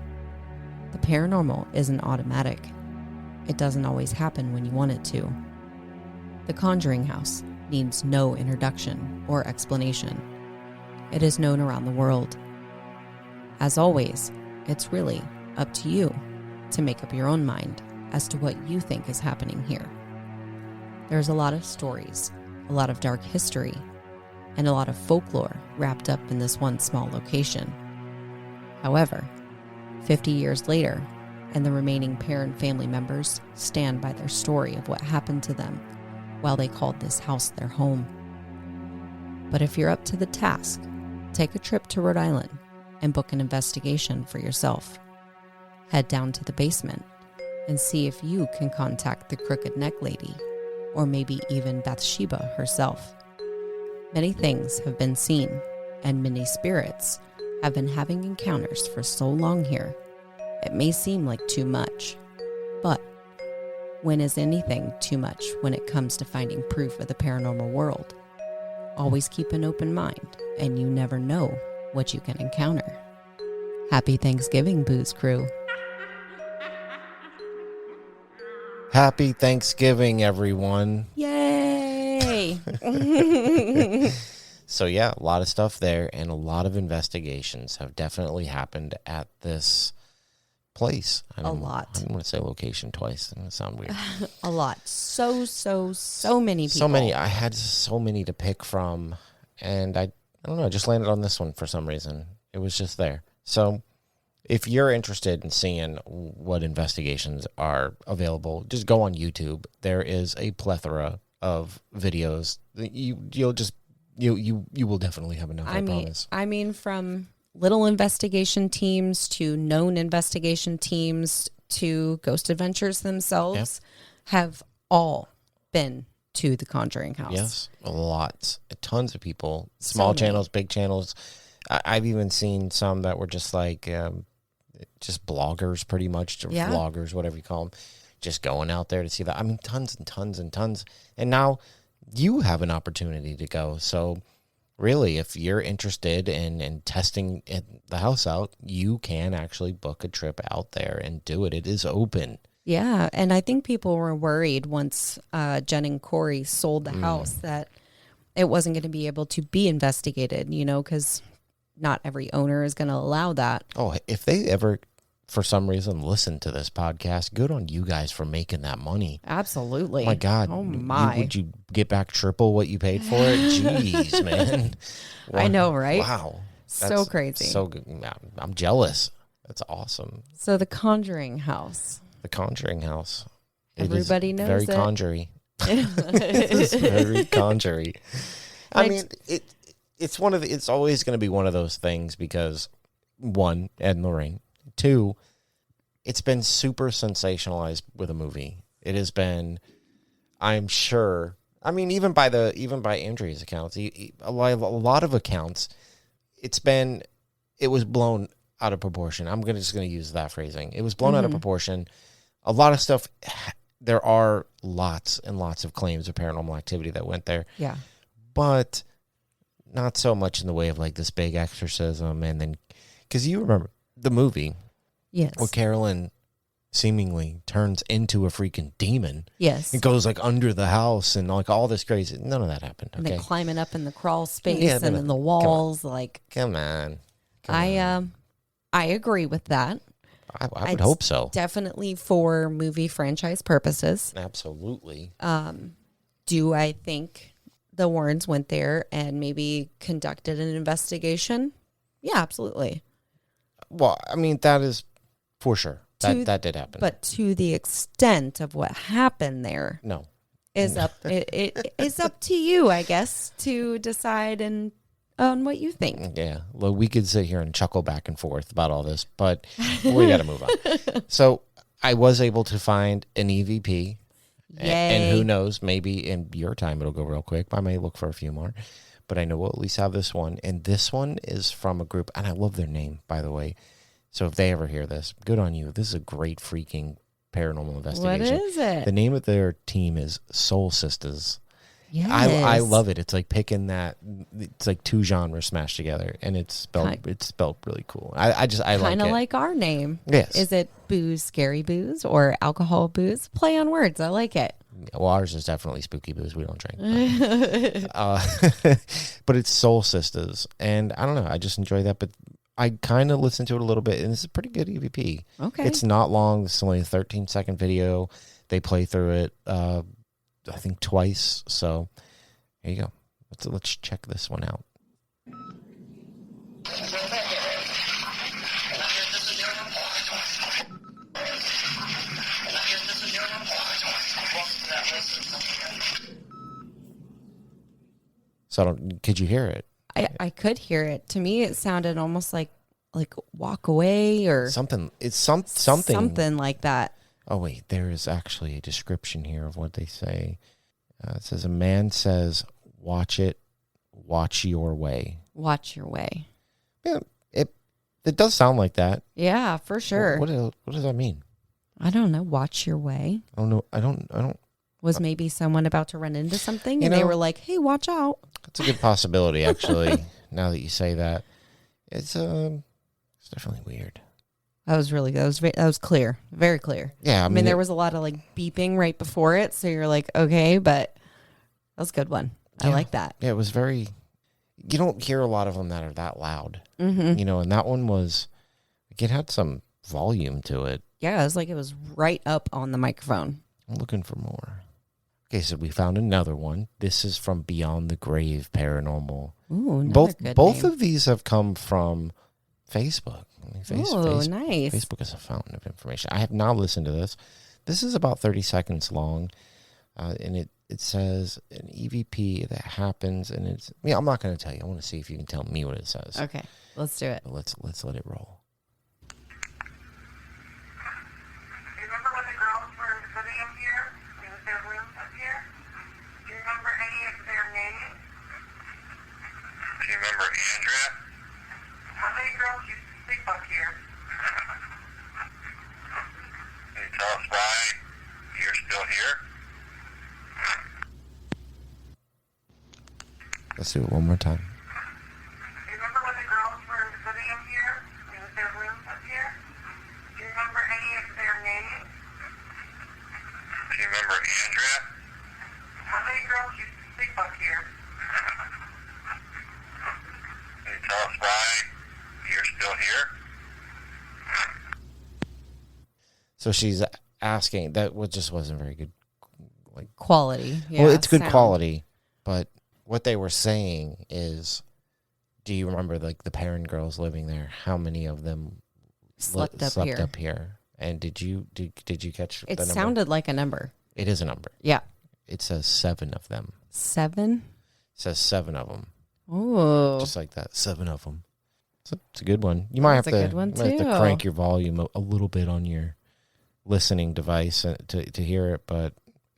The paranormal isn't automatic. It doesn't always happen when you want it to. The Conjuring House needs no introduction or explanation. It is known around the world. As always, it's really up to you to make up your own mind as to what you think is happening here. There's a lot of stories, a lot of dark history, and a lot of folklore wrapped up in this one small location. However, 50 years later, and the remaining Perron family members stand by their story of what happened to them while they called this house their home. But if you're up to the task, take a trip to Rhode Island and book an investigation for yourself. Head down to the basement and see if you can contact the Crooked Neck Lady, or maybe even Bathsheba herself. Many things have been seen, and many spirits have been having encounters for so long here, it may seem like too much. But when is anything too much when it comes to finding proof of the paranormal world? Always keep an open mind and you never know what you can encounter. Happy Thanksgiving, Booze Crew. Happy Thanksgiving, everyone. Yay! So yeah, a lot of stuff there, and a lot of investigations have definitely happened at this place. I didn't want to say location twice. It's going to sound weird. A lot. So many people. So many. I had so many to pick from, and I don't know, I just landed on this one for some reason. It was just there. So if you're interested in seeing what investigations are available, just go on YouTube. There is a plethora of videos. You will definitely have enough, I promise. I mean, from little investigation teams to known investigation teams to Ghost Adventures themselves have all been to the Conjuring House. Yes, lots. Tons of people. Small channels, big channels. I've even seen some that were just like just bloggers pretty much, or vloggers, whatever you call them, just going out there to see that. I mean, tons and tons and tons. And now you have an opportunity to go. So really, if you're interested in testing the house out, you can actually book a trip out there and do it. It is open. Yeah, and I think people were worried once Jen and Corey sold the house that it wasn't going to be able to be investigated, because not every owner is going to allow that. Oh, if they ever, for some reason, listen to this podcast, good on you guys for making that money. Absolutely. Oh my God. Oh my. Would you get back triple what you paid for it? Jeez, man. I know, right? Wow. So crazy. So good. I'm jealous. That's awesome. So the Conjuring House. The Conjuring House. Everybody knows very it. Conjury. It's very Conjury. I mean, it's always going to be one of those things because, one, Ed and Lorraine. Two, it's been super sensationalized with a movie. It has been, I'm sure. I mean, even by Andrea's accounts, a lot of accounts, it was blown out of proportion. I'm just going to use that phrasing. It was blown out of proportion. A lot of stuff. There are lots and lots of claims of paranormal activity that went there. Yeah, but not so much in the way of like this big exorcism, and then because you remember the movie. Yes. Where Carolyn seemingly turns into a freaking demon. Yes. It goes like under the house and like all this crazy. None of that happened. And Okay. they're climbing up in the crawl space and in the walls. Come on. I agree with that. I would hope so. Definitely for movie franchise purposes. Absolutely. Do I think the Warrens went there and maybe conducted an investigation? Yeah, absolutely. Well, I mean, that is for sure. That did happen. But to the extent of what happened there, no, is up. It is up to you, I guess, to decide on what you think. Yeah, well, we could sit here and chuckle back and forth about all this, but we got to move on. So I was able to find an EVP, and who knows, maybe in your time it'll go real quick. I may look for a few more, but I know we'll at least have this one. And this one is from a group, and I love their name, by the way. So if they ever hear this, good on you. This is a great freaking paranormal investigation. What is it? The name of their team is Soul Sisters. Yes. I love it. It's like picking that. It's like two genres smashed together, and it's spelled really cool. I like it. Kind of like our name. Yes. Is it booze, scary booze, or alcohol booze? Play on words. I like it. Well, ours is definitely spooky booze. We don't drink. But it's Soul Sisters, and I don't know. I just enjoy that, but I kind of listened to it a little bit, and it's a pretty good EVP. Okay. It's not long. It's only a 13-second video. They play through it, I think, twice. So here you go. Let's check this one out. So could you hear it? I could hear it. To me, it sounded almost like walk away or something. It's something like that. Oh wait, there is actually a description here of what they say. It says a man says, "Watch it, watch your way." Watch your way. Yeah, it does sound like that. Yeah, for sure. What does that mean? I don't know. Watch your way. I don't know. I don't. Was maybe someone about to run into something and they were like, "Hey, watch out." That's a good possibility, actually. now that you say that. It's definitely weird. That was clear. Very clear. Yeah, I mean there was a lot of like beeping right before it, so you're like, okay, but that was a good one. I like that. Yeah, it was very. You don't hear a lot of them that are that loud, Mm-hmm. and that one was. It had some volume to it. Yeah, it was like it was right up on the microphone. I'm looking for more. Okay, so we found another one. This is from Beyond the Grave Paranormal. Ooh, another Both good both name. of these have come from Facebook. Nice. Facebook is a fountain of information. I have not listened to this. This is about 30 seconds long, and it says an EVP that happens, and it's. Yeah, I'm not going to tell you. I want to see if you can tell me what it says. Okay, let's do it. But let's let it roll. Remember when the girls were living up here? It was their rooms up here? Do you remember any of their names? Do you remember Andrea? How many girls used to sleep up here? Can you tell us why you're still here? Let's do it one more time. Remember when the girls were living up here? It was their rooms up here? Do you remember any of their names? Do you remember Andrea? How many girls used to sleep up here? Can you tell us why you're still here? So she's asking. That just wasn't very good. Quality. Yeah, Well, it's good sound. quality, but what they were saying is, do you remember like the Perron girls living there? How many of them Slept up here. up here? And did you catch It the number? sounded like a number. It is a number. Yeah. It says 7 of them. 7? It says 7 of them. Ooh. Just like that. 7 of them. It's a good one. You might have That's to, a good one, you might have to too. crank your volume a little bit on your listening device to hear it, but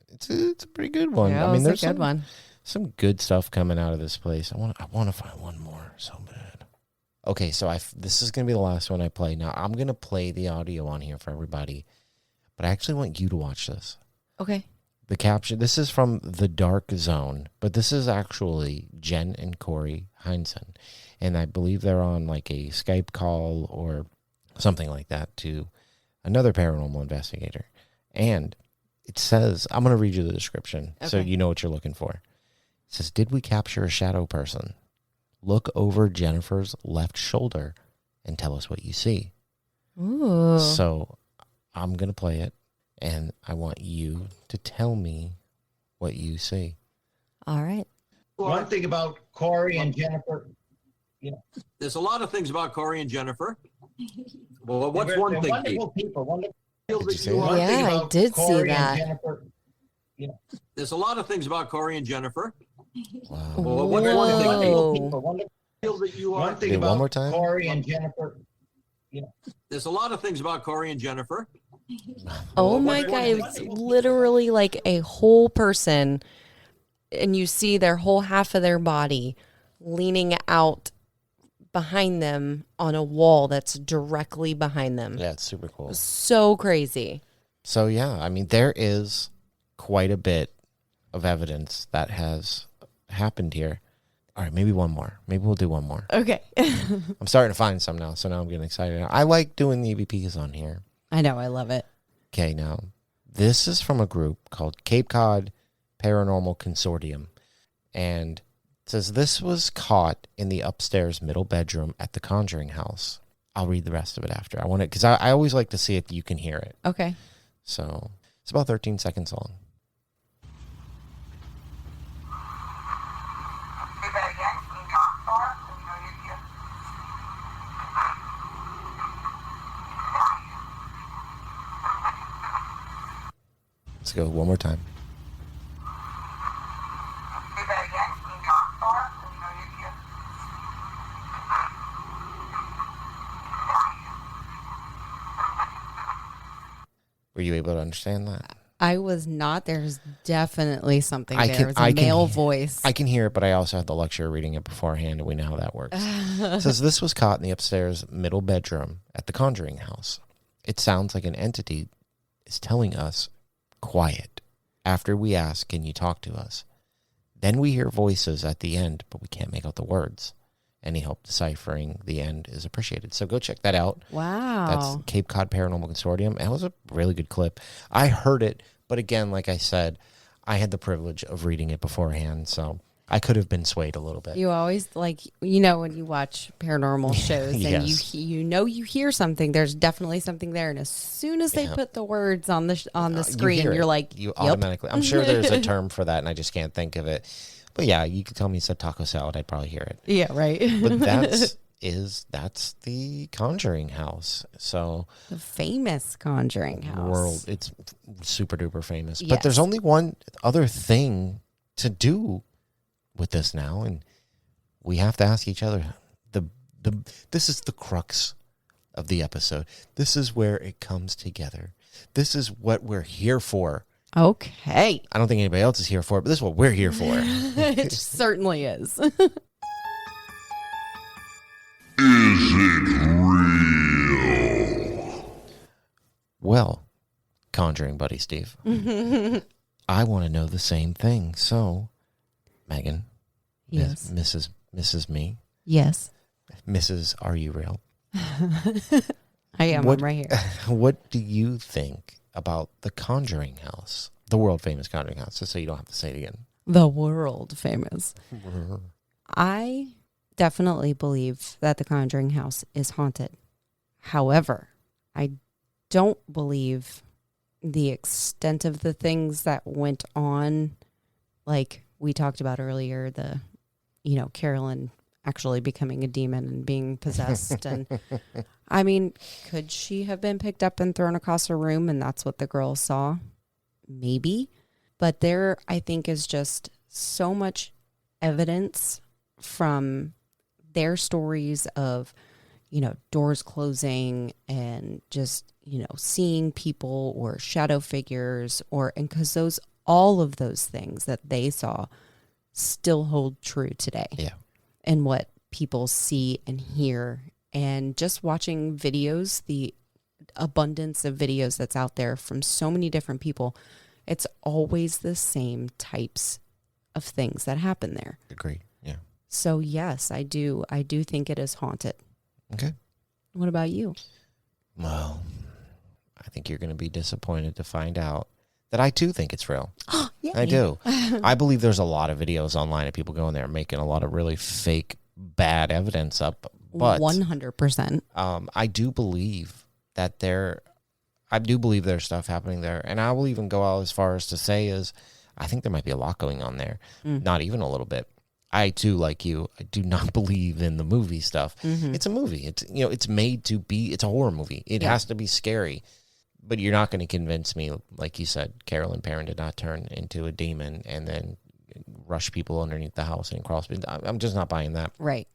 it's a pretty good one. Yeah, I mean, there's a good one. some good stuff coming out of this place. I want to find one more so bad. Okay, so this is going to be the last one I play. Now, I'm going to play the audio on here for everybody, but I actually want you to watch this. Okay. The caption, this is from The Dark Zone, but this is actually Jen and Corey Heinzen, and I believe they're on like a Skype call or something like that to another paranormal investigator. And it says, I'm going to read you the description so Okay. you know what you're looking for. It says, did we capture a shadow person? Look over Jennifer's left shoulder and tell us what you see. Ooh. So I'm going to play it, and I want you to tell me what you see. All right. One thing about Corey and Jennifer. There's a lot of things about Corey and Jennifer. Well, what's they're one thing, Pete? wonderful people. Wonderful. Feel Did you that say you that? are- Yeah, thing I about did see Corey that. And Jennifer. There's a lot of things about Corey and Jennifer. Wow. Well, what's one thing, Pete? Wonderful Whoa. people. Wonderful. Feel that you One are. thing Okay, one about more time. Corey and Jennifer. There's a lot of things about Corey and Jennifer. Oh Well, my what's God. one It thing? was literally like a whole person, and you see their whole half of their body leaning out behind them on a wall that's directly behind them. Yeah, it's super cool. So crazy. So, yeah, I mean, there is quite a bit of evidence that has happened here. All right, maybe one more. Maybe we'll do one more. Okay. I'm starting to find some now, so now I'm getting excited. I like doing the EVPs on here. I know. I love it. Okay, now, this is from a group called Cape Cod Paranormal Consortium. And it says this was caught in the upstairs middle bedroom at the Conjuring House. I'll read the rest of it after. I want it because I always like to see if you can hear it. Okay. So it's about 13 seconds long. Say that again. Can you talk for us? So we know you're here. Let's go one more time. Say that again. Can you talk for us? So we know you're here. Were you able to understand that? I was not. There's definitely something I there. can- It was I a can male hear- voice. I can hear it, but I also had the luxury of reading it beforehand, and we know how that works. It says this was caught in the upstairs middle bedroom at the Conjuring House. It sounds like an entity is telling us, quiet. After we ask, can you talk to us? Then we hear voices at the end, but we can't make out the words. Any help deciphering the end is appreciated. So go check that out. Wow. That's Cape Cod Paranormal Consortium. It was a really good clip. I heard it, but again, like I said, I had the privilege of reading it beforehand, so I could have been swayed a little bit. You always when you watch paranormal shows and Yes. you hear something, there's definitely something there. And as soon as they put the words on the screen, hear you're it. like, you yep. automatically. I'm sure there's a term for that, and I just can't think of it. But yeah, you could tell me it's a taco salad, I'd probably hear it. Yeah, right. But that's the Conjuring House. So The famous Conjuring House. it's super duper famous. Yes. But there's only one other thing to do with this now, and we have to ask each other. This is the crux of the episode. This is where it comes together. This is what we're here for. Okay. I don't think anybody else is here for it, but this is what we're here for. It certainly is. Well, Conjuring buddy Steve, I want to know the same thing. So, Megan, Yes. Mrs. Me, Yes. Mrs. Are You Real? I am. What- I'm right here. What do you think about the Conjuring House, the world famous Conjuring House? Just so you don't have to say it again. The world famous. I definitely believe that the Conjuring House is haunted. However, I don't believe the extent of the things that went on, like we talked about earlier, Carolyn actually becoming a demon and being possessed. And I mean, could she have been picked up and thrown across a room and that's what the girl saw? Maybe. But there, I think, is just so much evidence from their stories of, doors closing and just, seeing people or shadow figures and because all of those things that they saw still hold true today. Yeah. And what people see and hear, and just watching videos, the abundance of videos that's out there from so many different people, it's always the same types of things that happen there. Agreed. Yeah. So yes, I do think it is haunted. Okay. What about you? Well, I think you're going to be disappointed to find out that I too think it's real. Yeah, I do. I believe there's a lot of videos online of people going there making a lot of really fake, bad evidence up. But 100%. I do believe that there's stuff happening there. And I will even go out as far as to say I think there might be a lot going on there. Not even a little bit. I too, like you, I do not believe in the movie stuff. Mm-hmm. It's a movie. It's made to be, it's a horror movie. It has to be scary. But you're not going to convince me, like you said, Carolyn Perron did not turn into a demon and then rush people underneath the house and crawl. I'm just not buying that. Right.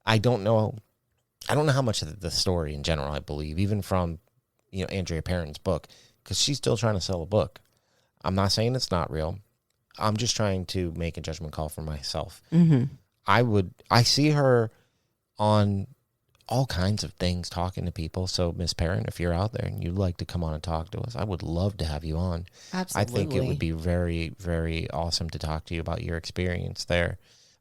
I don't know how much of the story in general I believe, even from, Andrea Perron's book, because she's still trying to sell a book. I'm not saying it's not real. I'm just trying to make a judgment call for myself. Mm-hmm. I see her on all kinds of things talking to people. So, Miss Perron, if you're out there and you'd like to come on and talk to us, I would love to have you on. Absolutely. I think it would be very, very awesome to talk to you about your experience there.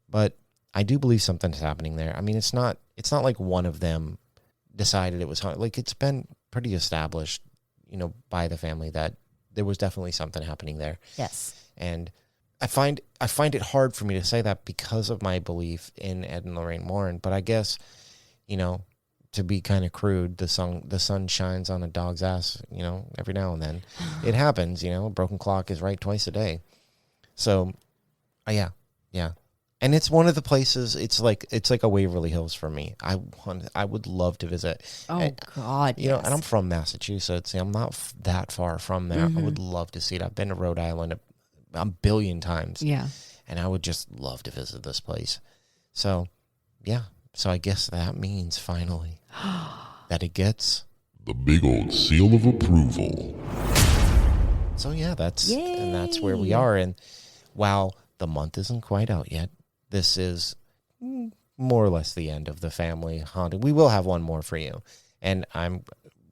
But I do believe something's happening there. I mean, it's not like one of them decided it was haunted. Like, it's been pretty established, by the family that there was definitely something happening there. Yes. And I find it hard for me to say that because of my belief in Ed and Lorraine Warren. But I guess, to be kind of crude, the sun shines on a dog's ass, every now and then. It happens, a broken clock is right twice a day. So, yeah. And it's one of the places, it's like a Waverly Hills for me. I would love to visit. Oh, God, yes. And I'm from Massachusetts. I'm not that far from there. Mm-hmm. I would love to see it. I've been to Rhode Island a billion times. Yeah. And I would just love to visit this place. So, yeah. So I guess that means finally that it gets the big old seal of approval. So yeah, that's where we are. And while the month isn't quite out yet, this is more or less the end of the family haunted. We will have one more for you, and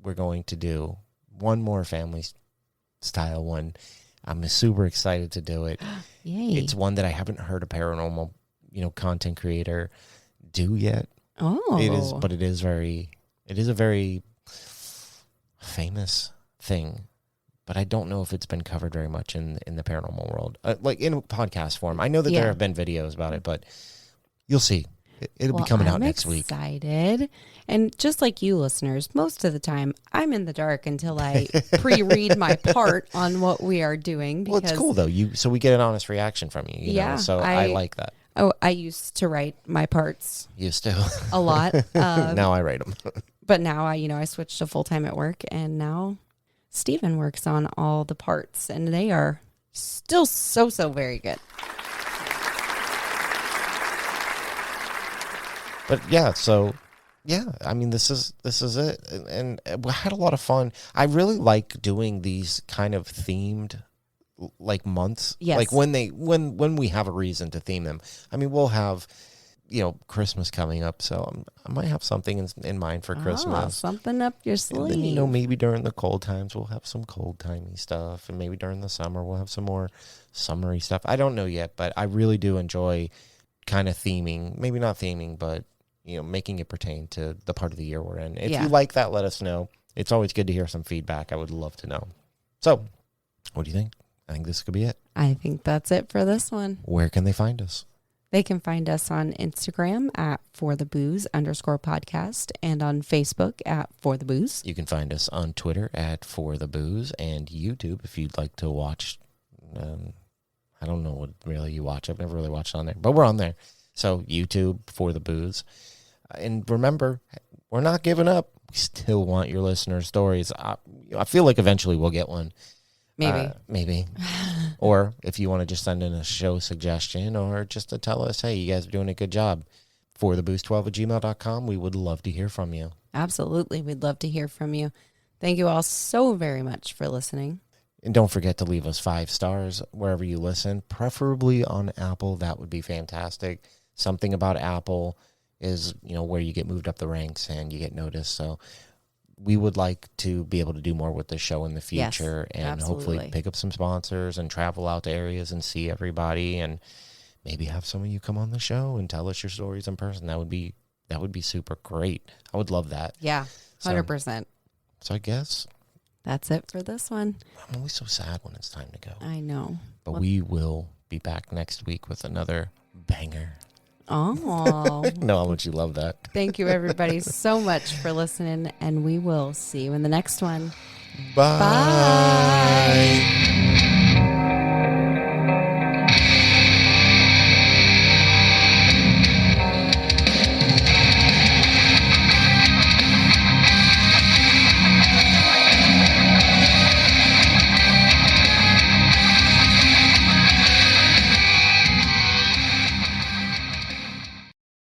we're going to do one more family style one. I'm super excited to do it. Yay. It's one that I haven't heard a paranormal, content creator do yet. Oh. It is, but it is a very famous thing. But I don't know if it's been covered very much in the paranormal world, like in podcast form. I know that there have been videos about it, but you'll see. It'll be coming out next week. I'm excited. And just like you listeners, most of the time I'm in the dark until I pre-read my part on what we are doing. Well, it's cool though. So we get an honest reaction from you. You know? So I like that. Oh, I used to write my parts. Used to. A lot. Now I write them. But now I switched to full-time at work, and now Stephen works on all the parts, and they are still so very good. But yeah, I mean, this is it, and we had a lot of fun. I really like doing these kind of themed, like, months. Yes. Like when we have a reason to theme them. I mean, we'll have, Christmas coming up, so I might have something in mind for Christmas. Something up your sleeve. And then, maybe during the cold times we'll have some cold-timey stuff, and maybe during the summer we'll have some more summery stuff. I don't know yet, but I really do enjoy kind of theming. Maybe not theming, but making it pertain to the part of the year we're in. If you like that, let us know. It's always good to hear some feedback. I would love to know. So, what do you think? I think this could be it. I think that's it for this one. Where can they find us? They can find us on Instagram at @forthebooze_podcast and on Facebook at @forthebooze. You can find us on Twitter at @forthebooze and YouTube if you'd like to watch. I don't know what really you watch. I've never really watched on there, but we're on there. So YouTube, For the Booze. And remember, we're not giving up. We still want your listener stories. I feel like eventually we'll get one. Maybe. Or if you want to just send in a show suggestion or just to tell us, hey, you guys are doing a good job. forthebooze12@gmail.com. We would love to hear from you. Absolutely. We'd love to hear from you. Thank you all so very much for listening. And don't forget to leave us 5 stars wherever you listen, preferably on Apple. That would be fantastic. Something about Apple is, where you get moved up the ranks and you get noticed. So we would like to be able to do more with the show in the future, and hopefully pick up some sponsors and travel out to areas and see everybody, and maybe have some of you come on the show and tell us your stories in person. That would be super great. I would love that. Yeah, 100%. So I guess that's it for this one. I'm always so sad when it's time to go. I know. But we will be back next week with another banger. Oh. No, how much you love that. Thank you, everybody, so much for listening, and we will see you in the next one. Bye. Bye.